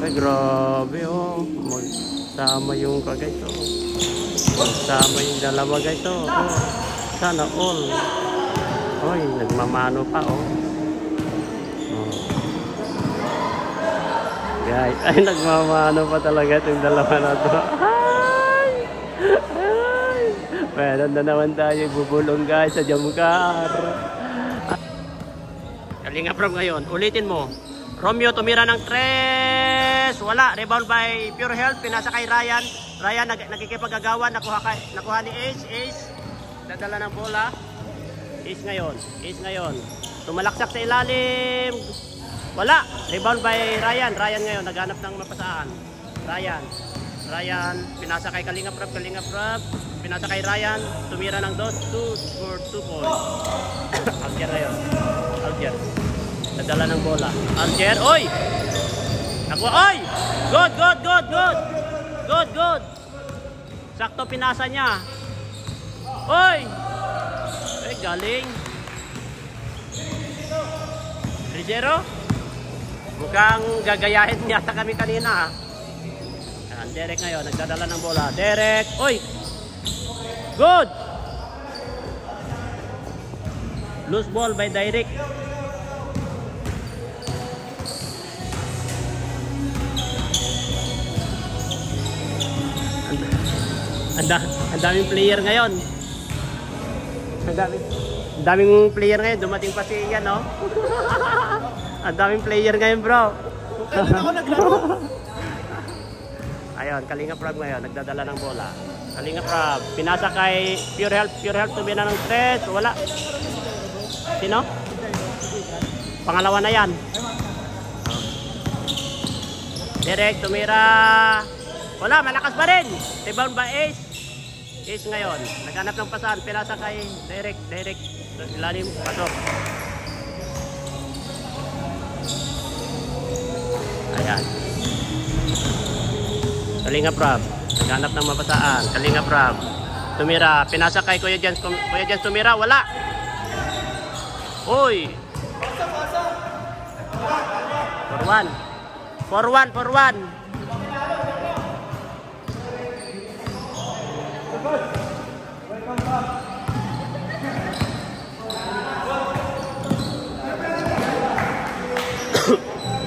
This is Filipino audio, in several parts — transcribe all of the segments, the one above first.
Ay, grabe oh. Magsama yung guys oh. Magsama yung dalawa guys oh. Sana all. Oy, nagmamano pa oh. Guys, ay nagmamano pa talaga itong dalawa na to. Ay! Ay! Meron na naman tayo bubulong guys sa Jamcar. Kalinga from ngayon, ulitin mo. Romeo tumira ng 3. Wala. Rebound by Pure Health. Pinasa kay Ryan. Ryan nakikipagagawan. Nakuha ni Ace. Ace. Dadala ng bola. Ace ngayon. Ace ngayon. Tumalaksak sa ilalim. Wala. Rebound by Ryan. Ryan ngayon. Naghanap ng mapasaan. Ryan. Ryan. Pinasa kay Kalinga Prab. Kalinga Prab. Pinasa kay Ryan. Tumira ng 2 for 2 points. Alger ngayon. Alger. Nadala ng bola. Alger. Oy! Nakuha. Oy! Good, good, good, good. Good, good. Sakto pinasa niya. Oy! Ay, galing. 3-0. Mukhang gagayahin yata kami kanina. Ayan, Derek ngayon. Nagdadala ng bola. Derek. Oy! Good! Loose ball by Derek. Ang daming player ngayon. Ang daming player ngayon. Dumating pa si yan, no? Ang daming player ngayon, bro. Kailan ako naglaro? Ayun, Kalinga Prab ngayon. Nagdadala ng bola. Kalinga Prab. Pinasa kay Pure Health. Pure Health tumina ng 3. Wala. Sino? Pangalawa na yan. Direct tumira. Wala, malakas pa rin. Rebound ba Ace? Ace ngayon. Naghanap ng pasan. Pinasa kay Derek. Derek. Ilalim. Pasok. Ayan. Kalinga Prab. Naghanap ng mapasaan. Kalinga Prab. Tumira. Pinasa kay Kuya Jens. Kuya Jens tumira. Wala. Uy. For 1. For 1. For 1.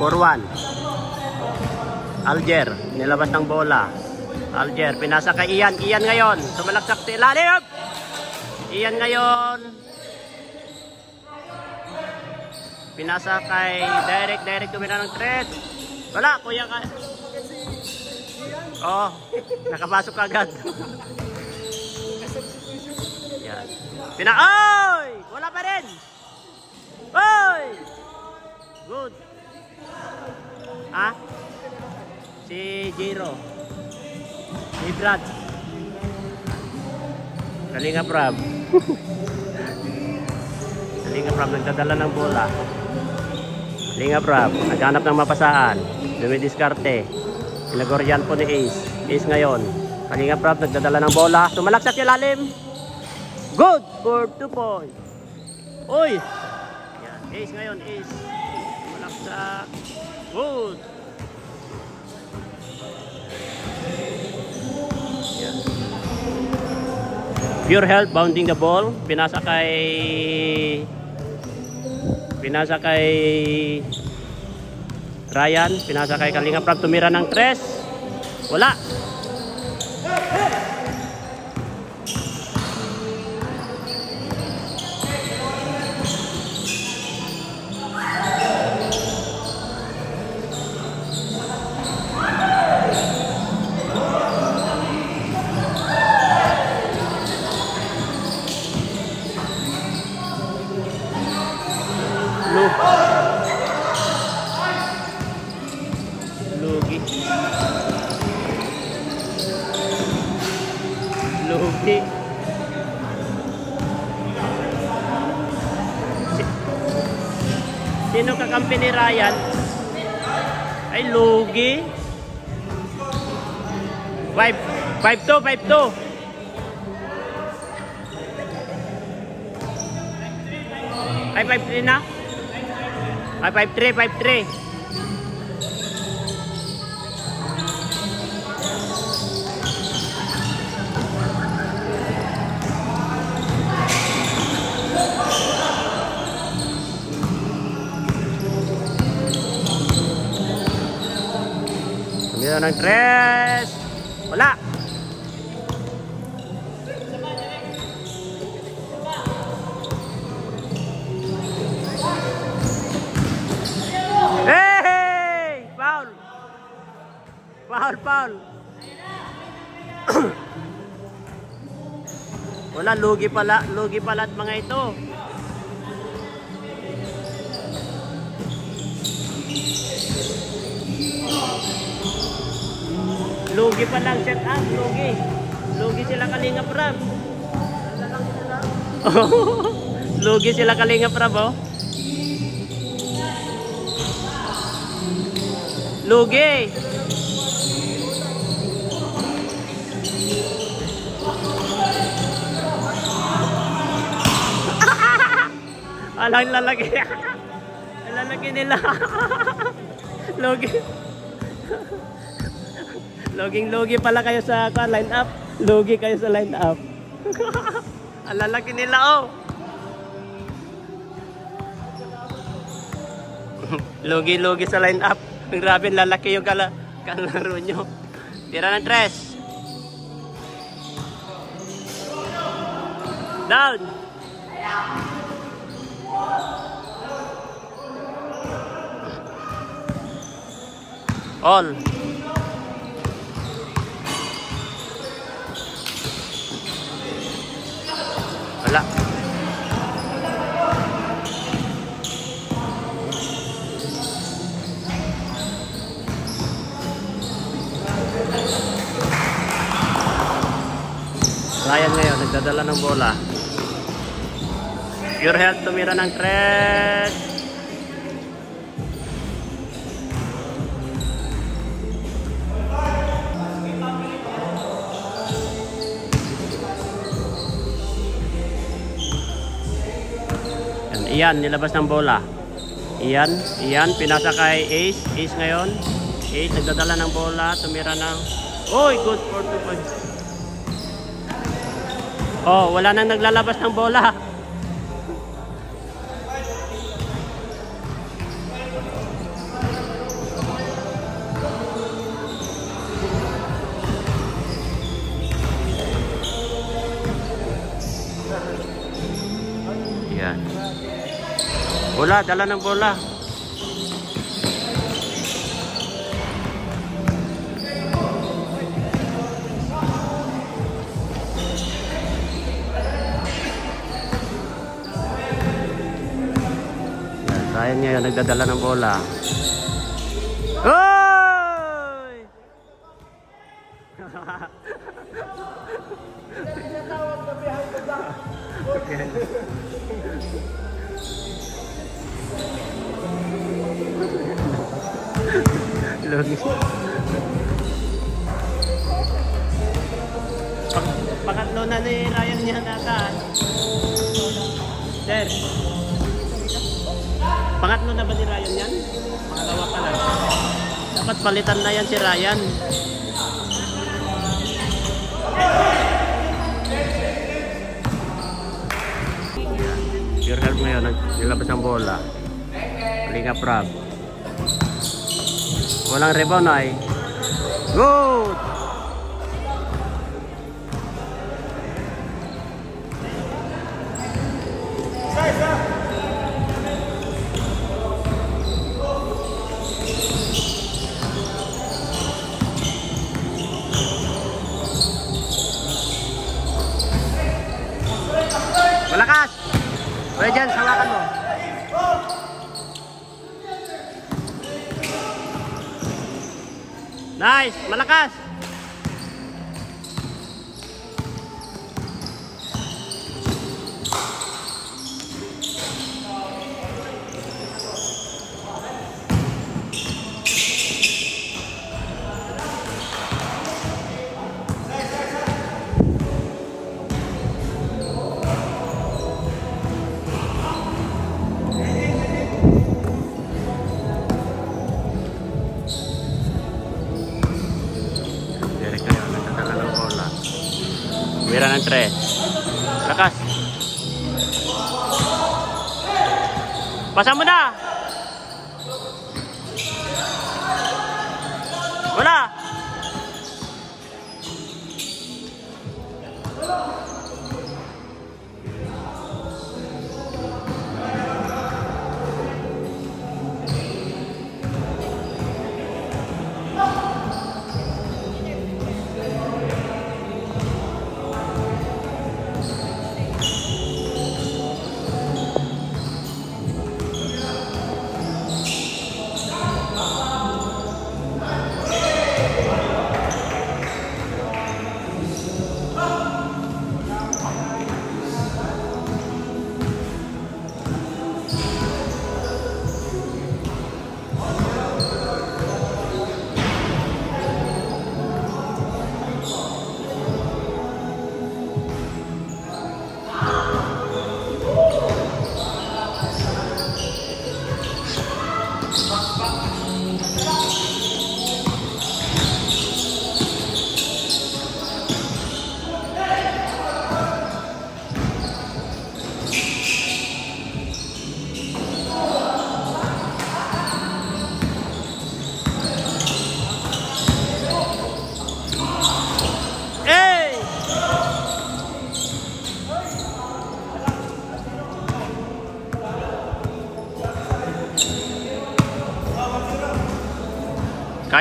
For 1. Alger, nilabas ng bola. Alger, pinasa kay Ian. Ian ngayon, sumalaksak sa ilalim. Ian ngayon. Pinasa kay Derek. Derek tumira ng 3. Wala, kuya ka. Oh, nakapasok agad. Yan. Oy! Wala pa rin. Oy! Good. Ah? Si Jiro. Si Brad. Kalinga Prab. Kalinga Prab nagdadala ng bola. Kalinga Prab naghanap ng mapasaan. Dumidiskarte. Pinagoryan po ni Ace. Ace ngayon. Kalinga Prab nagdadala ng bola. Tumalaksak yung lalim. Good for 2 points. Uy! Yan. Ace ngayon. Ace. Tumalaksak. Good. Yan. Pure Health bounding the ball. Pinasa kay Ryan. Pinasa kay Kalinga Prab. Tumira ng 3. Wala. Lugi. Sino kakampi ni Ryan? Ay, lugi. 5-2, 5-2. Ay, 5-3 na? Ay, 5-3, 5-3. Tumira ng 3. Wala. Hey! Foul! Foul, foul! Wala, lugi pala at mga ito. Lugi pa lang set up, lugi. Lugi sila Kalingap Rab. Lugi sila Kalingap Rab, oh. Lugi. Alang lalaki. Lalaki nila. Lugi. Loging-logi pala kayo sa line up. Logi kayo sa line up. Ang lalaki nila, oh. Logi-logi sa line up. Grabe, lalaki yung kalaro nyo. Tira ng 3. Down. All. Wala. Ryan ngayon, nagdadala ng bola. Pure Health tumira ng 3. Iyan, nilabas ng bola. Iyan, pinasa kay Ace. Ace ngayon. Ace, nagdadala ng bola. Tumira ng... Oy, good for 2 points. Oh, wala nang naglalabas ng bola. Iyan. Bola, dala ng bola. Ryan ngayon nagdadala ng bola. Hoy! Pangatlo na ni Ryan niya nataan. Sir, pangatlo na ba ni Ryan yan? Pangalawa pa lang. Dapat palitan na yan si Ryan. Pure Health ngayon, nilabas ang bola. Kalingap Rab. Walang rebound ay. Good! Malakas! Pwede dyan, hawakan mo. Nice! Malakas! Tumira ng 3. Lakas. Pasa mo na. Wala.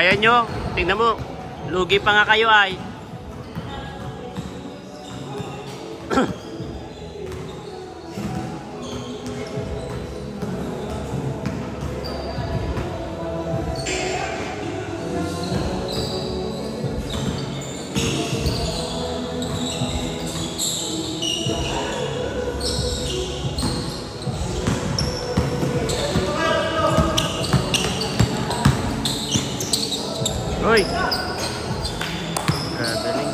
Kaya nyo. Tingnan mo. Lugi pa nga kayo ay. Uy! Galing.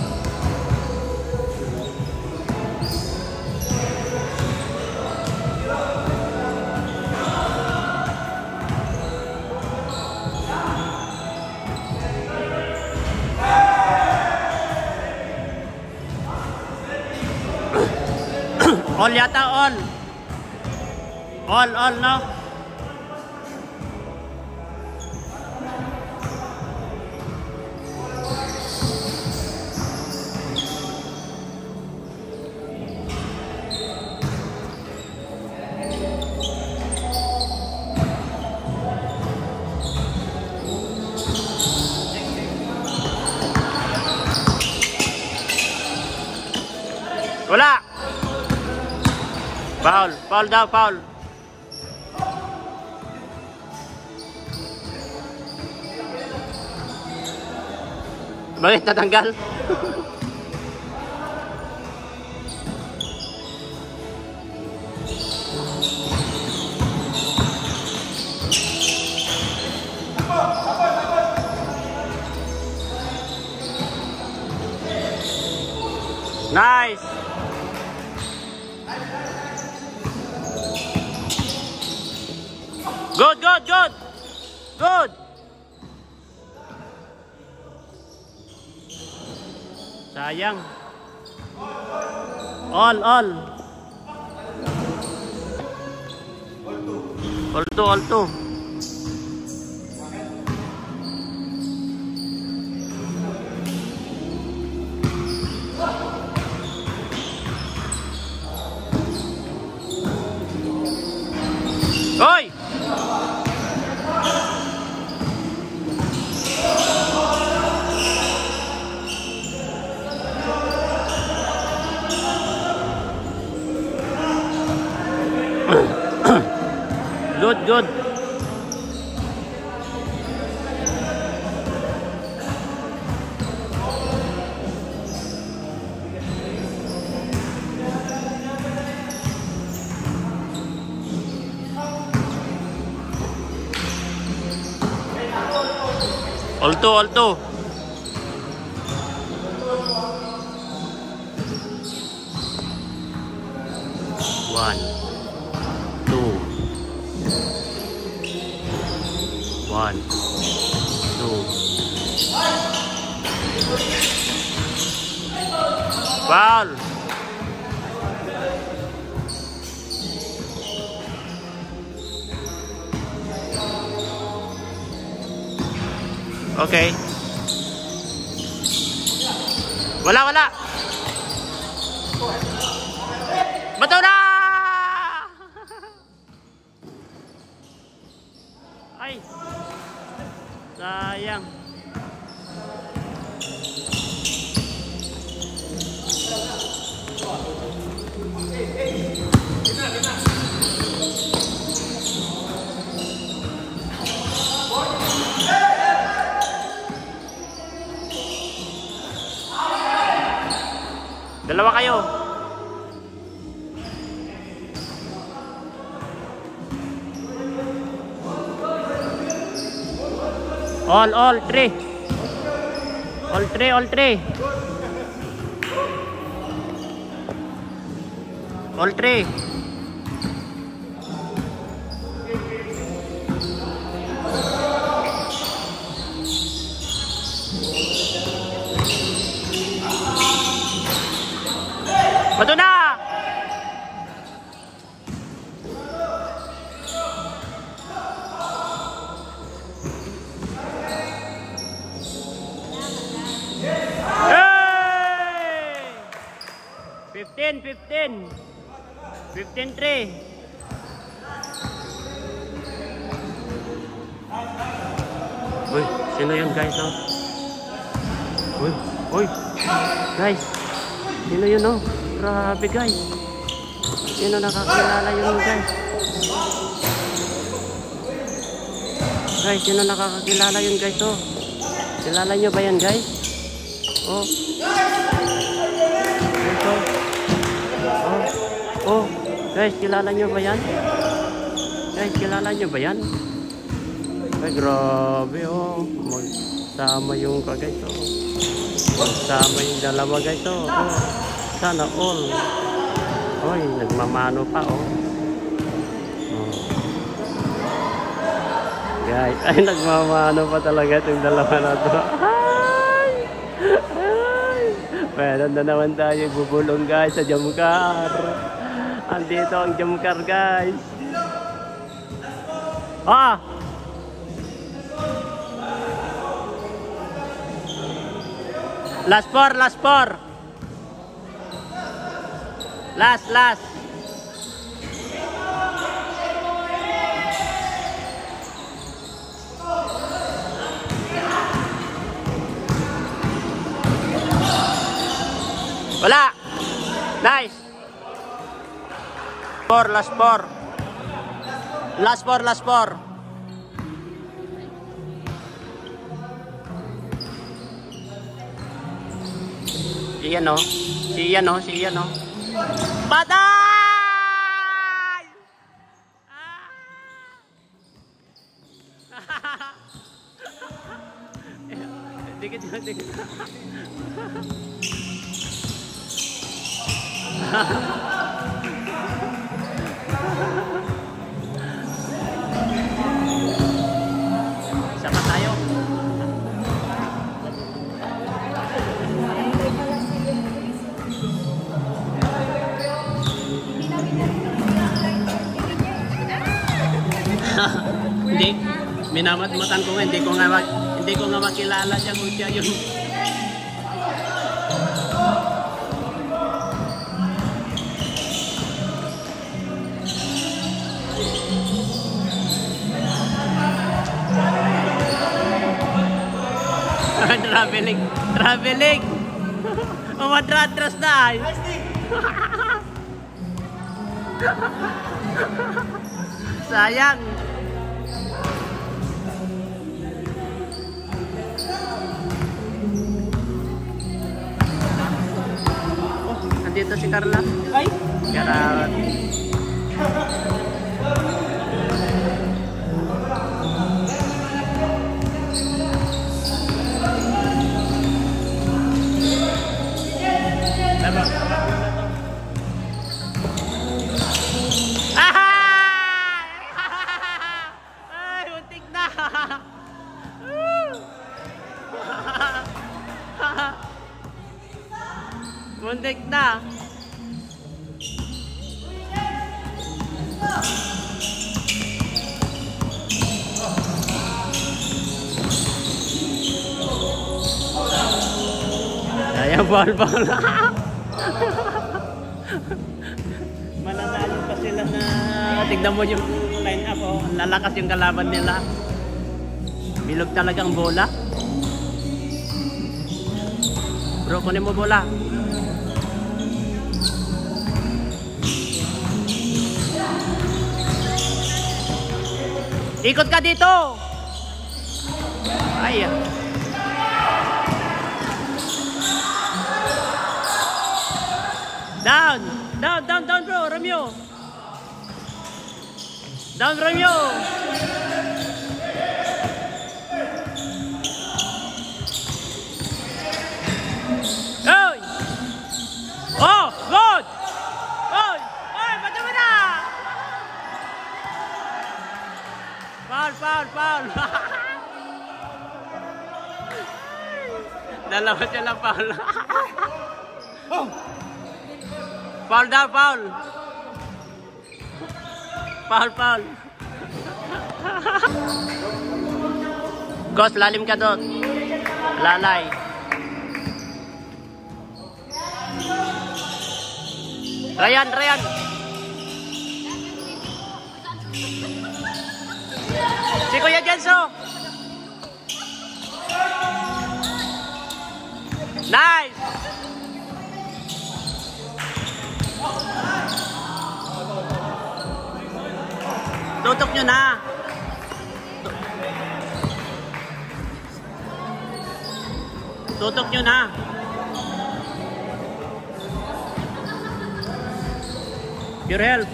All yata, all. All, no? Wala. Foul, foul daw, foul. Bakit natanggal? Nice. Good, good, good. Good. Sayang. All. All two. Hoy! Good. All two. One, two. Foul. Okay. Wala. Bato na! Ay. Sayang. Dalawa kayo. All three. All three. Bato na! Hey! 15-3. Uy. Sino yun guys, oh? Uy, uy. Guys, sino yun, oh? Grabe guys. Sino nakakilala yun guys? Guys, sino nakakakilala yun guys, oh? Kilala nyo ba yan guys? Oh. Guys, oh. Oh. Oh. Guys, kilala nyo ba yan? Guys, kilala nyo ba yan? Ay, grabe, oh. Magsama yung guys, oh. Magsama yung dalawa guys, oh. Oh. Sana all. Oy, nagmamano pa, oh. Oh. Guys, ay nagmamano pa talaga itong dalawa na to. Ay! Ay! Meron na naman tayo bubulong guys sa Jamcar. Andito ang Jamcar guys. Ah! Last four, last four. Last. Wala. Nice. Last four. Si Ian, oh. Patay! Dikit. Isa pa tayo. Hindi, minamat-matan ko nga, hindi ko nga makilala siya kung siya yun. Traveling. Umadratras na ay. Sayang. Nandito si Carla. Ay. Karat. Muntik na. Sayang ball. Mananalo pa sila na tignan mo yung line up, oh. Lalakas yung kalaban nila. Bilog talagang bola. Bro, kunin mo bola. Ikot ka dito. Ay. Down bro, Romeo. Down Romeo. Hey! Oh, good. Oy, ba't mo na? Foul. Dalawa sila foul. Foul daw, foul. Ghost, lalim ka doon. Lalay. Ryan. Si Kuya Jenso. Nice! Tutok nyo na. Tutok nyo na. Pure Health.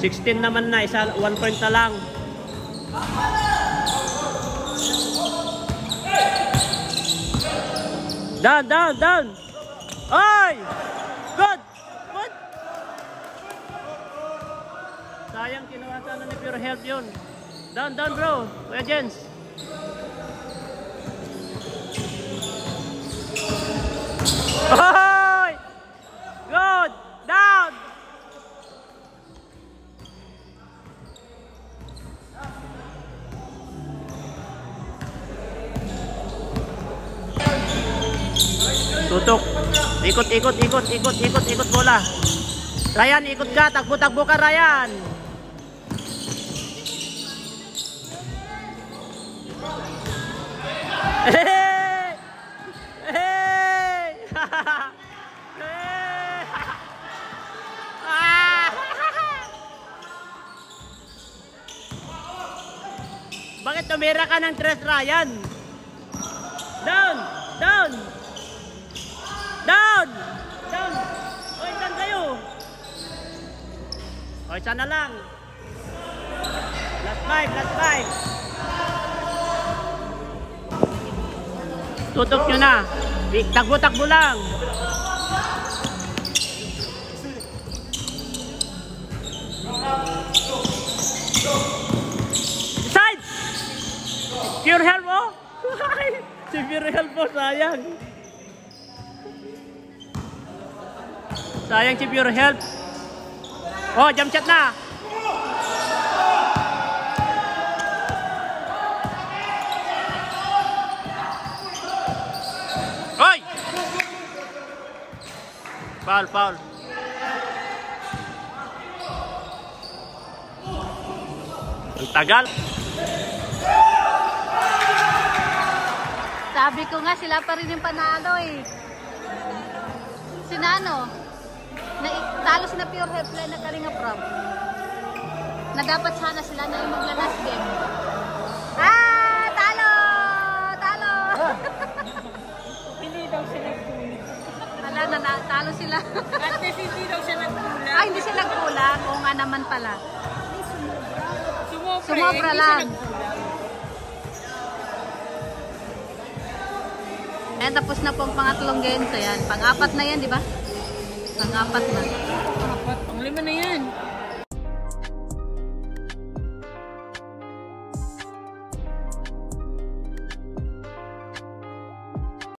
16 naman na. 1 point na lang. Down. Oy! Good! Sayang, kinuha sana ni Pure Health yun. Down bro. Kuya Jens. Oy! Good! Down! Tutok. Ikot bola. Ryan, ikot ka. Takbo ka, Ryan. Hey! Bakit tumira ka ng tres, Ryan? Down! Oy, saan kayo? Oy, saan na lang? Last five. Tutok nyo na. Takbo lang. Side! Pure Health, oh! Si Pure Health po, sayang. Sayang si Pure Health. Oh, jump shot na. Hoy! Foul. Ang tagal. Sabi ko nga, sila pa rin yung panalo eh. Sinano? Talo sila Pure Health na Kalinga Prab. Na dapat sana sila na yung magla-last game. Talo! Hindi daw siya nagkulang. Talo sila. At least hindi daw siya nagkulang. Ay, hindi sila nagkulang. Oo nga naman pala. Sumobra Hindi lang. siya nagkulang. Eh, tapos na po ang pangatlong game. So yan, pang-apat na yan, di ba? Pang-apat na. Pang-5 na yan.